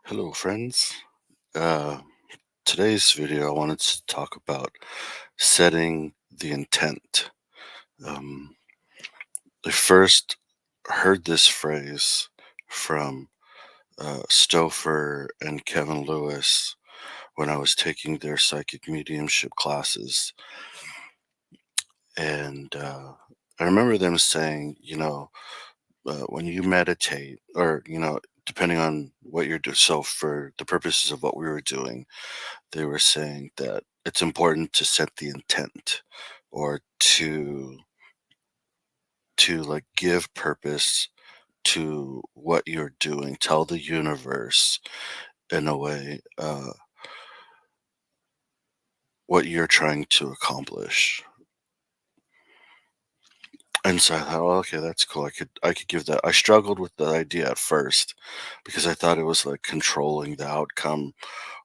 Hello, friends. Uh, Today's video, I wanted to talk about setting the intent. Um, I first heard this phrase from Stouffer and Kevin Lewis when I was taking their psychic mediumship classes. And I remember them saying, when you meditate, or, depending on what you're doing, so for the purposes of what we were doing, they were saying that it's important to set the intent or to like give purpose to what you're doing, tell the universe in a way what you're trying to accomplish. And so I thought, well, okay, that's cool. I could give that. I struggled with the idea at first because I thought it was like controlling the outcome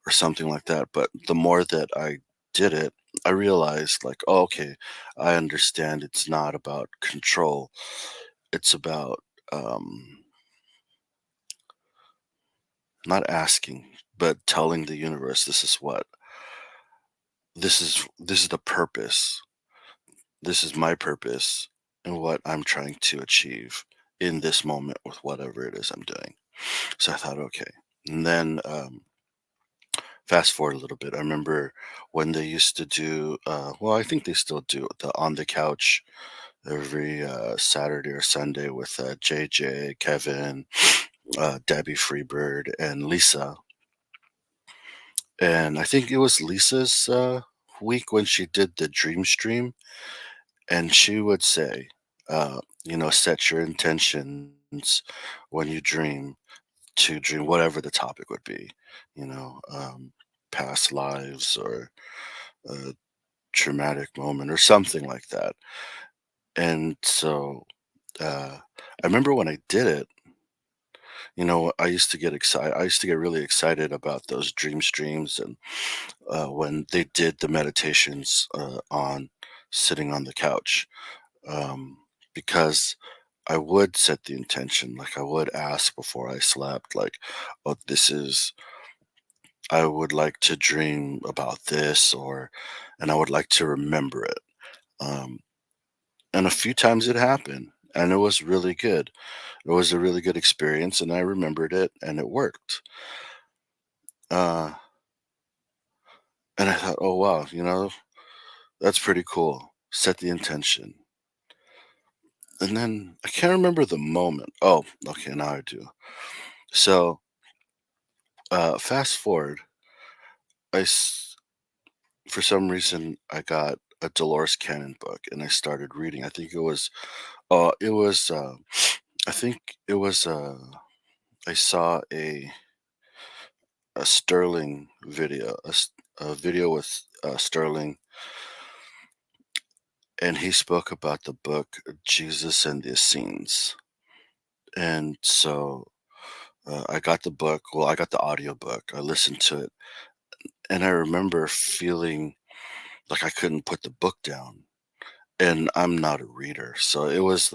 or something like that. But the more that I did it, I realized, like, oh, okay, I understand it's not about control. It's about not asking, but telling the universe this is the purpose. This is my purpose and what I'm trying to achieve in this moment with whatever it is I'm doing. So I thought, okay. And then fast forward a little bit. I remember when they used to do, well, I think they still do the on the couch every Saturday or Sunday with JJ, Kevin, Debbie Freebird, and Lisa. And I think it was Lisa's week when she did the dream stream, and she would say, set your intentions when you dream to dream whatever the topic would be, you know, um, past lives or a traumatic moment or something like that. And so I remember when I did it, I used to get excited. I used to get really excited about those dream streams and when they did the meditations on sitting on the couch, um, because I would set the intention. Like I would ask before I slept, like, "Oh, I would like to dream about this," and I would like to remember it. Um, and a few times it happened, and it was really good. It was a really good experience, and I remembered it, and it worked. Uh, and I thought, oh wow, that's pretty cool. Set the intention. And then I can't remember the moment. Oh, okay, now I do. So, fast forward, for some reason, I got a Dolores Cannon book and I started reading. It was, I think it was, I saw a Sterling video, a video with Sterling, and he spoke about the book Jesus and the Essenes. And so I got the book. Well, I got the audio book. I listened to it, and I remember feeling like I couldn't put the book down. And I'm not a reader, so it was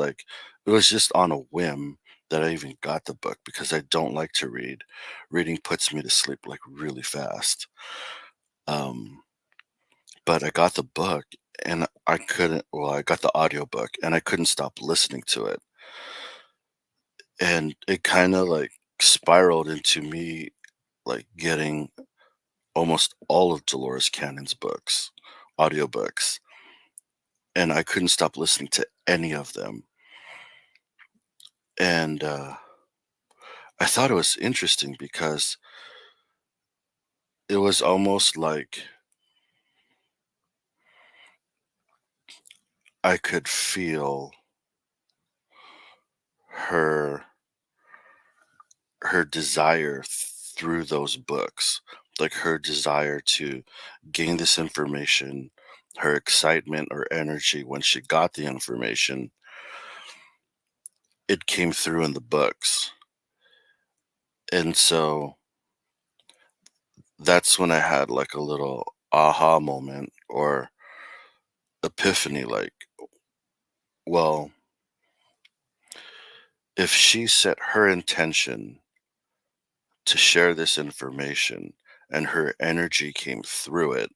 just on a whim that I even got the book because I don't like to read. Reading puts me to sleep like really fast. Um, but I got the book and I couldn't. Well, I got the audio book and I couldn't stop listening to it, and it kind of like spiraled into me like getting almost all of Dolores Cannon's books, audiobooks, and I couldn't stop listening to any of them. And I thought it was interesting because it was almost like I could feel her her desire through those books, like her desire to gain this information, her excitement or energy when she got the information, it came through in the books. And so that's when I had like a little aha moment or epiphany, like, well, if she set her intention to share this information and her energy came through it,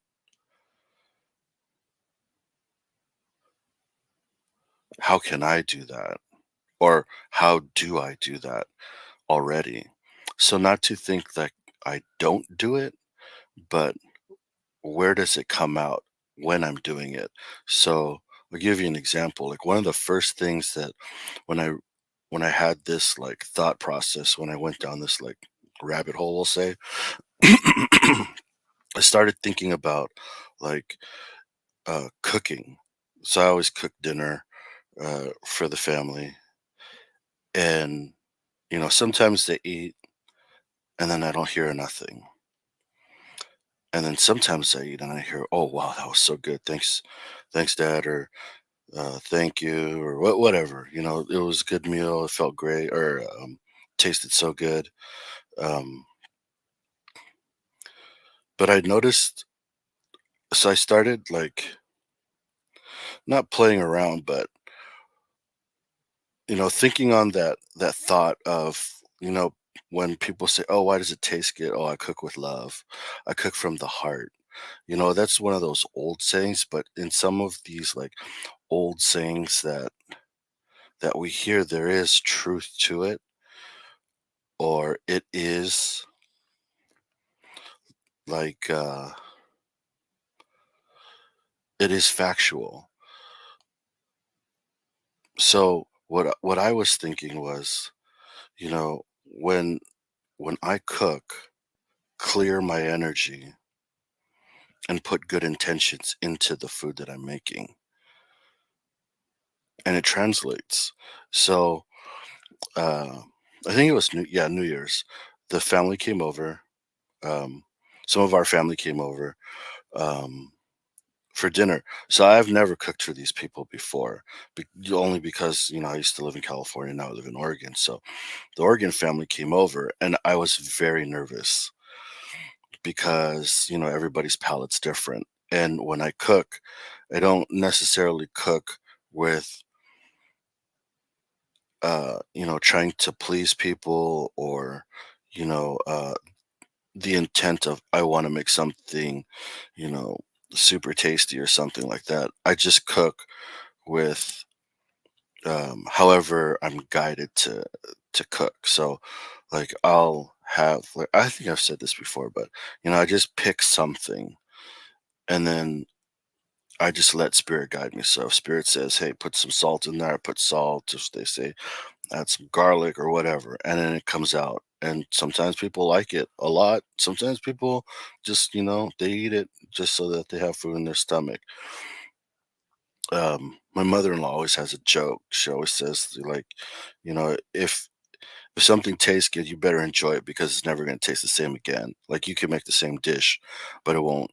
how can I do that? Or how do I do that already? So, not to think that I don't do it, but where does it come out when I'm doing it? So, I'll give you an example. Like one of the first things that when I when I had this like thought process, when I went down this like rabbit hole, we'll say, I started thinking about like cooking. So I always cook dinner for the family, and sometimes they eat, and then I don't hear nothing, and then sometimes I eat and I hear, "Oh wow, that was so good. Thanks, Dad," or "Thank you," or whatever. It was a good meal. It felt great, or tasted so good. Um, but I noticed, so I started like not playing around, but thinking on that thought of, when people say, "Oh, why does it taste good?" "Oh, I cook with love. I cook from the heart." That's one of those old sayings, but in some of these like old sayings that we hear, there is truth to it, or it is like it is factual. So what I was thinking was, when I cook, clear my energy and put good intentions into the food that I'm making, and it translates. So uh, I think it was New Year's. The family came over. Um, some of our family came over um, for dinner. So I've never cooked for these people before, only because I used to live in California. Now I live in Oregon. So the Oregon family came over, and I was very nervous because everybody's palate's different. And when I cook, I don't necessarily cook with trying to please people, or you know uh the intent of I want to make something you know super tasty or something like that. I just cook with however I'm guided to cook. So like I'll have, like, I think I've said this before, but I just pick something, and then I just let spirit guide me. So if spirit says, "Hey, put some salt in there," I put salt. If they say add some garlic or whatever, and then it comes out. And sometimes people like it a lot. Sometimes people just, they eat it just so that they have food in their stomach. My mother-in-law always has a joke. She always says, like, if something tastes good, you better enjoy it because it's never going to taste the same again. Like you can make the same dish, but it won't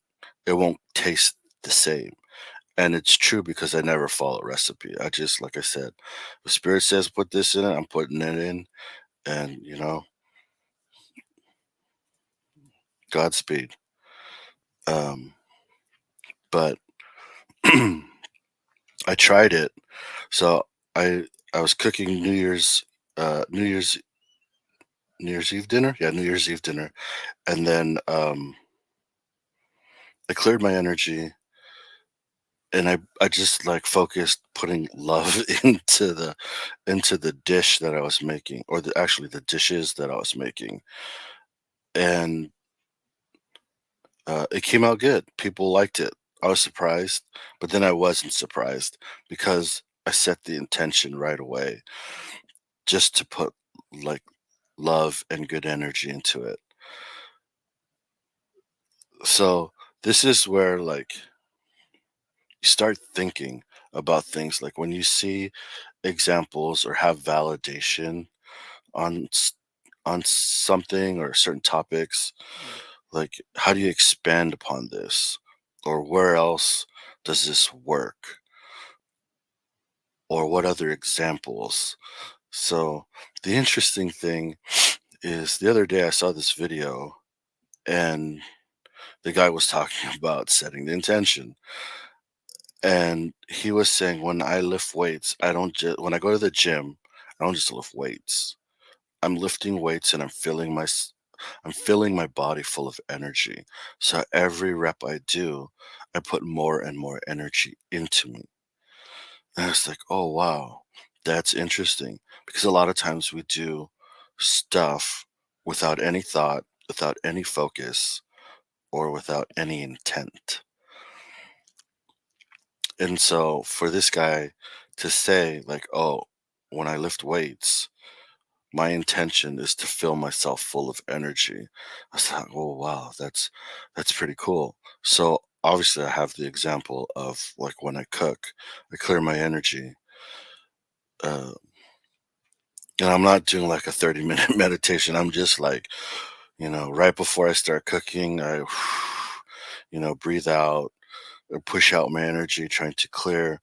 taste the same. And it's true because I never follow a recipe. I just, like I said, if spirit says put this in it, I'm putting it in, and Godspeed. Um, but I tried it. So I was cooking New Year's Eve dinner. Yeah, New Year's Eve dinner, and then I cleared my energy, and I just like focused putting love into the dish that I was making, or actually the dishes that I was making, and it came out good. People liked it. I was surprised, but then I wasn't surprised because I set the intention right away just to put like love and good energy into it. So this is where like you start thinking about things, like when you see examples or have validation on on something or certain topics, like how do you expand upon this, or where else does this work, or what other examples? So the interesting thing is the other day I saw this video, and the guy was talking about setting the intention, and he was saying, when I lift weights, I don't just when I go to the gym, I don't just lift weights. I'm lifting weights and I'm filling I'm filling my body full of energy. So every rep I do, I put more and more energy into me. And it's like, oh wow, that's interesting. Because a lot of times we do stuff without any thought, without any focus, or without any intent. And so for this guy to say, like, oh, when I lift weights, my intention is to fill myself full of energy. I thought, oh wow, that's pretty cool. So obviously I have the example of like when I cook, I clear my energy. Uh, and I'm not doing like a 30-minute meditation. I'm just like, right before I start cooking, I breathe out or push out my energy, trying to clear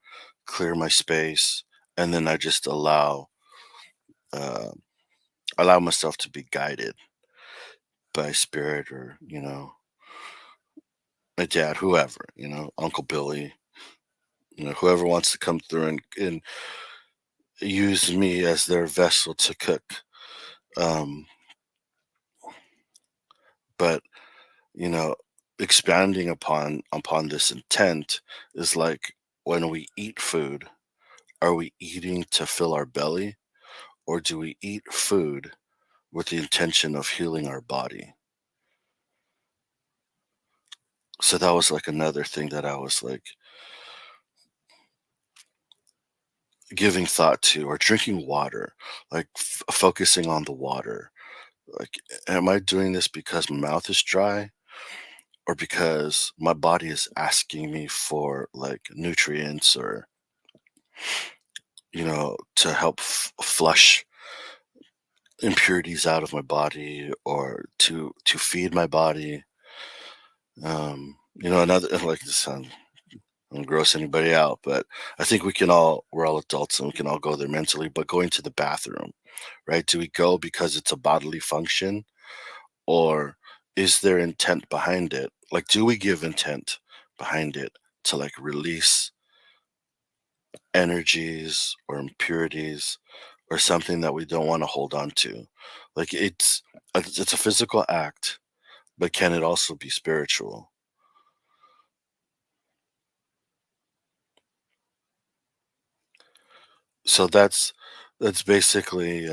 my space, and then I just uh, allow myself to be guided by spirit or my dad, whoever, Uncle Billy, whoever wants to come through and use me as their vessel to cook. Um, but you know, expanding upon this intent is like when we eat food, are we eating to fill our belly, or do we eat food with the intention of healing our body? So that was like another thing that I was like giving thought to, or drinking water, like focusing on the water. Like, am I doing this because my mouth is dry, or because my body is asking me for like nutrients, or to help flush impurities out of my body, or to feed my body? Another like this. I don't gross anybody out, but I think we're all adults and we can all go there mentally. But going to the bathroom, right? Do we go because it's a bodily function, or is there intent behind it? Like, do we give intent behind it to like release energies or impurities or something that we don't want to hold on to? Like, it's a physical act, but can it also be spiritual? So that's basically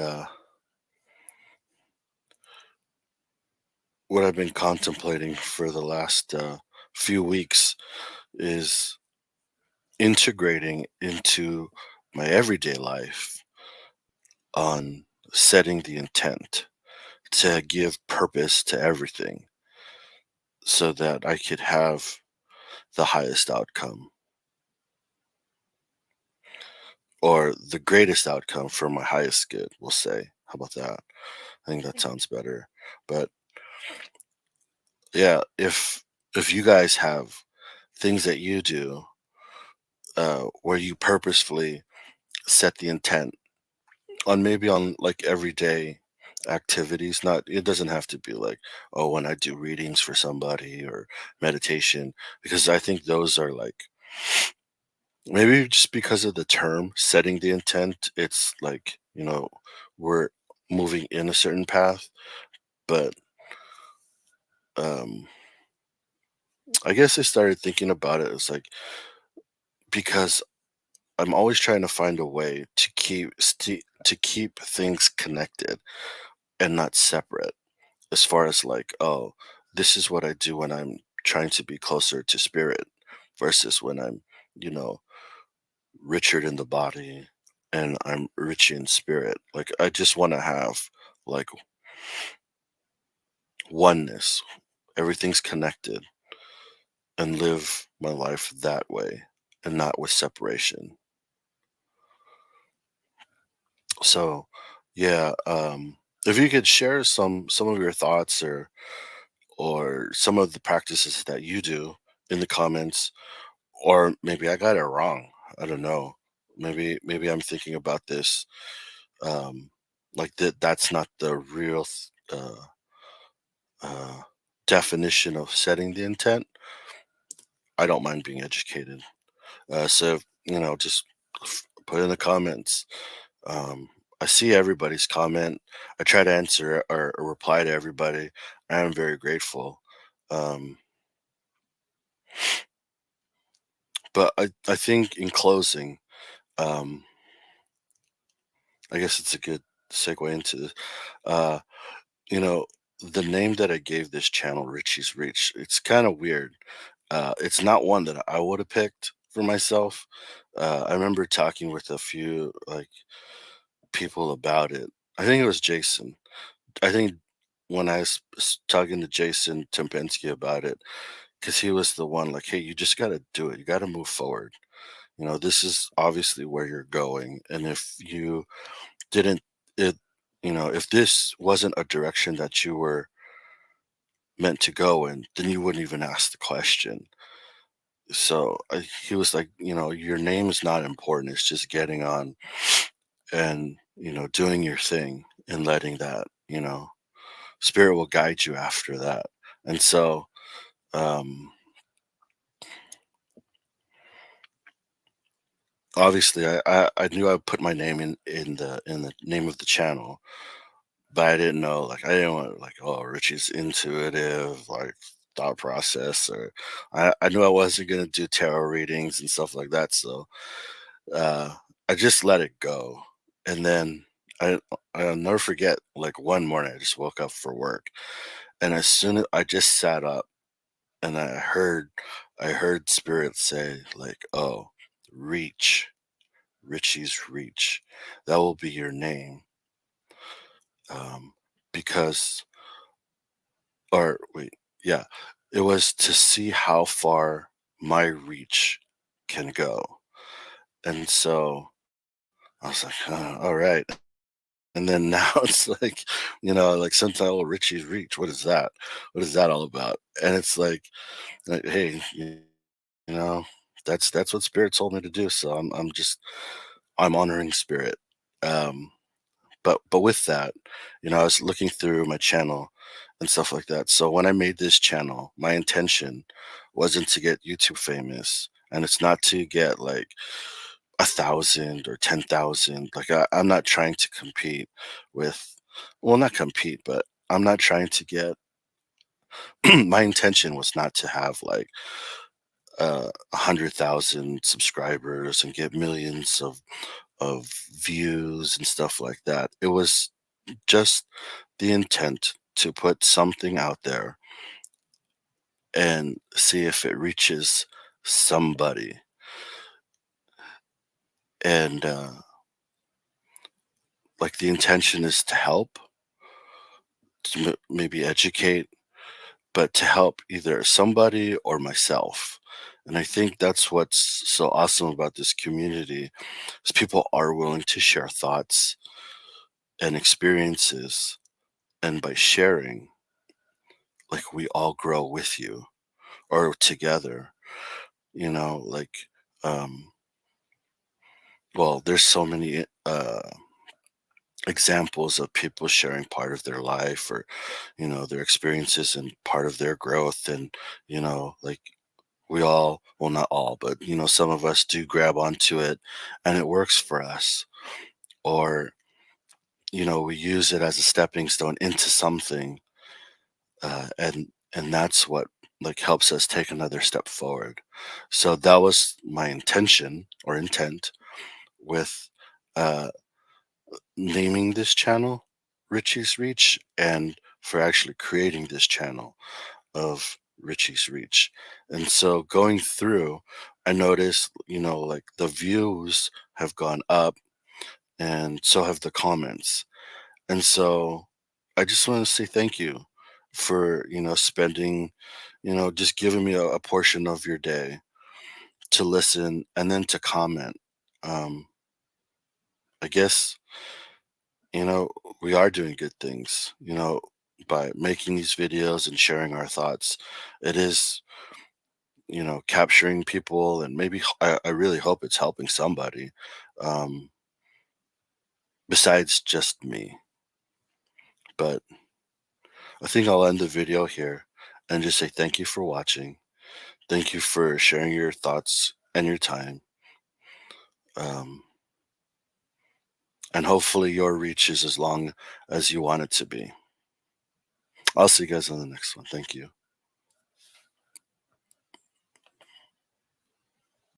what I've been contemplating for the last few weeks, is integrating into my everyday life on setting the intent to give purpose to everything so that I could have the highest outcome, or the greatest outcome for my highest good, we'll say. How about that? I think that sounds better. But yeah, if you guys have things that you do where you purposefully set the intent on, maybe on like everyday activities, not, it doesn't have to be like, oh, when I do readings for somebody or meditation, because I think those are like, maybe just because of the term setting the intent, it's like, we're moving in a certain path. But um I guess I started thinking about it as like, because I'm always trying to find a way to to keep things connected and not separate, as far as like, oh, this is what I do when I'm trying to be closer to spirit versus when I'm, you know, richer in the body and I'm rich in spirit. Like, I just want to have like oneness. Everything's connected, and live my life that way and not with separation. So, yeah, if you could share some of your thoughts, or some of the practices that you do in the comments, or maybe I got it wrong. I don't know. Maybe I'm thinking about this like that's not the real uh, definition of setting the intent. I don't mind being educated. So just put in the comments. I see everybody's comment. I try to answer or reply to everybody. I am very grateful. Um, but I think in closing, um, I guess it's a good segue into this. Uh, you know, the name that I gave this channel, Richie's Reach, it's kind of weird. It's not one that I would have picked for myself. I remember talking with a few like people about it. I think it was Jason. I think when I was talking to Jason Tempensky about it, because he was the one like, hey, you just got to do it. You got to move forward. This is obviously where you're going. And if you didn't, it, if this wasn't a direction that you were meant to go in, then you wouldn't even ask the question. So he was like, your name is not important. It's just getting on and, doing your thing and letting that, spirit will guide you after that. And so, um, obviously, I knew I would put my name in the name of the channel, but I didn't know like I didn't want like oh Richie's intuitive like thought process or I knew I wasn't gonna do tarot readings and stuff like that. So uh, I just let it go, and then I I'll never forget like one morning I just woke up for work, and as soon as I just sat up and I heard spirit say like oh reach Richie's Reach. That will be your name. Um, because, or wait, yeah, it was to see how far my reach can go. And so I was like, all right. And then now it's like, like sometimes, oh, Richie's Reach. What is that? What is that all about? And it's like hey, you know, that's what Spirit told me to do. So I'm honoring Spirit. Um, but with that, I was looking through my channel and stuff like that. So when I made this channel, my intention wasn't to get YouTube famous, and it's not to get like 1,000 or 10,000. Like I'm not trying to compete with, well, not compete, but I'm not trying to get. My intention was not to have like 100,000 subscribers and get millions of views and stuff like that. It was just the intent to put something out there and see if it reaches somebody. And like the intention is to help, to maybe educate, but to help either somebody or myself. And I think that's what's so awesome about this community is people are willing to share thoughts and experiences. And by sharing, like we all grow with you or together, like um well, there's so many examples of people sharing part of their life or, their experiences and part of their growth. And, like we all, well, not all, but, some of us do grab onto it and it works for us. Or, we use it as a stepping stone into something. And that's what like helps us take another step forward. So that was my intention or intent with uh naming this channel Richie's Reach and for actually creating this channel of Richie's Reach. And so going through, I noticed, like the views have gone up and so have the comments. And so I just want to say thank you for, spending, just giving me a portion of your day to listen and then to comment. Um, I guess you know, we are doing good things, by making these videos and sharing our thoughts. It is, capturing people and maybe I really hope it's helping somebody um, besides just me. But I think I'll end the video here and just say thank you for watching. Thank you for sharing your thoughts and your time. Um, And hopefully your reach is as long as you want it to be. I'll see you guys on the next one. Thank you.